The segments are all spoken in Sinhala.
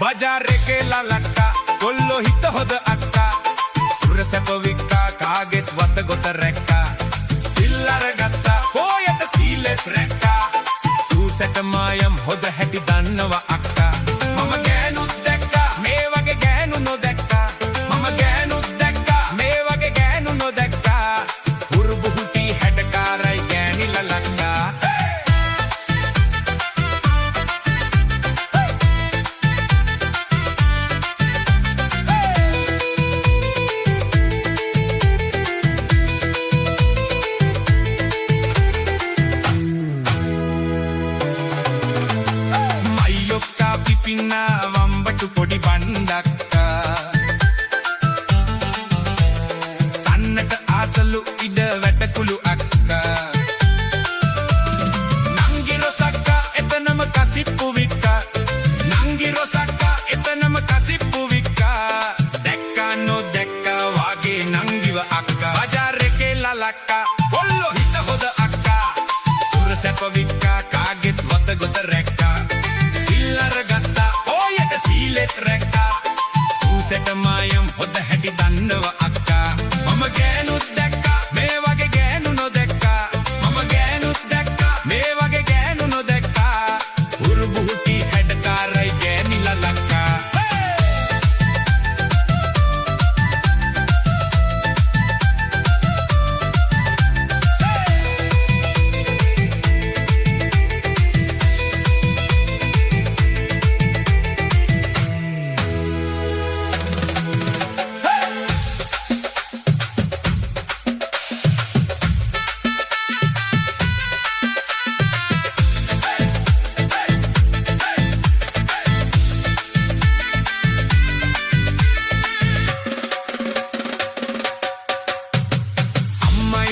බජාර් එකේ ලලක්කා කොල්ලෝ හිත හොද අක්කා සුර සැප වික්කා කාගෙත් වත ගොත රැක්කා සිල් අරගත්තා පොයට සීලෙත් රැක්කා සූසැට මායම් හොද හැටි දන්නවා අක්කා මම ගෑනුත් දැක්කා මේ වගේ ගෑනු නොදැක්කා මම ගෑනුත් දැක්කා මේ වගේ ගෑනු නොදැක්කා හුරුබුහුටි හැඩකාරයි ගෑනි ලලක්කා පින්නා වම්බටු පොඩි බණ්ඩක්කා තන්නට ආසලු ඉඩ වැටකුළු අක්කා නංගි රොසක්කා එතනම කසිප්පු වික්කා නංගි රොසක්කා එතනම කසිප්පු වික්කා දැක්කා නොදැක්කා වාගේ නංගිව අක්කා බජාර් එකේ ලලක්කා කොල්ලෝ හිත හොද අක්කා සුර සැප වික්කා කාගෙත් වත ගොත රැක්කා සීලෙත් රැක්කා සූසැට මායම් හොද හැටි දන්නවා අක්කා මම ගෑනුත් දැක්කා මේ වගේ ගෑනු නොදැක්කා මම ගෑනුත් දැක්කා මේ වගේ ගෑනු නොදැක්කා හුරුබුහුටි හැඩකාරයි ගෑනි ලලක්කා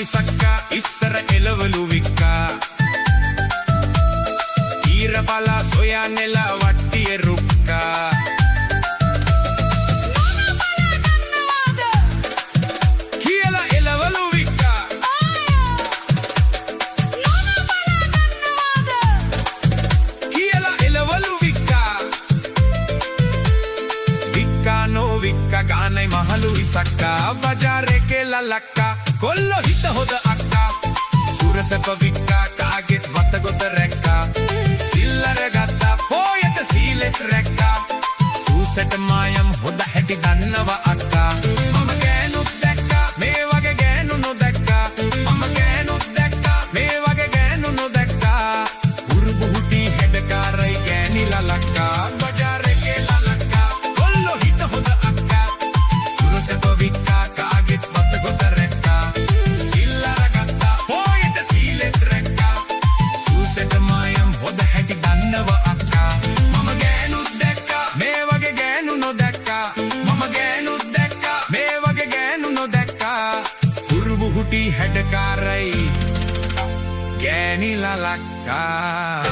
සක්කා ඉස්සර එලවලු වික්කා ඊරපලා සොයා නෙලා වට්ටිය රුක්කා කියලා එලවලු වික්කා කියලා එලවලු වික්කා වික්කා නෝ වික්කා ගානයි මහලු ඉසක්කා බජාර් එකේ ලලක්කා කොල්ලෝ හිත හොද අක්කා සුර සැප වික්කා කාගෙත් වත ගොත රැක්කා සිල් අරගත්තා පොයට සීලෙත් රැක්කා සූසැට මායම් හොද හැටි දන්නවා අක්කා මම ගෑනුත් දැක්කා මේ වගේ ගෑනු නොදැක්කා මම ගෑනුත් දැක්කා මේ වගේ ගෑනු නොදැක්කා හුරුබුහුටි හැඩකාරයි ගෑනි ලලක්කා බජාර් එකේ ලලක්කා කොල්ලෝ හිත හොද අක්කා සුර සැප වික්කා කාගෙත් වත ගොත රැක්කා හැඩකාරයි ගෑනි ලලක්කා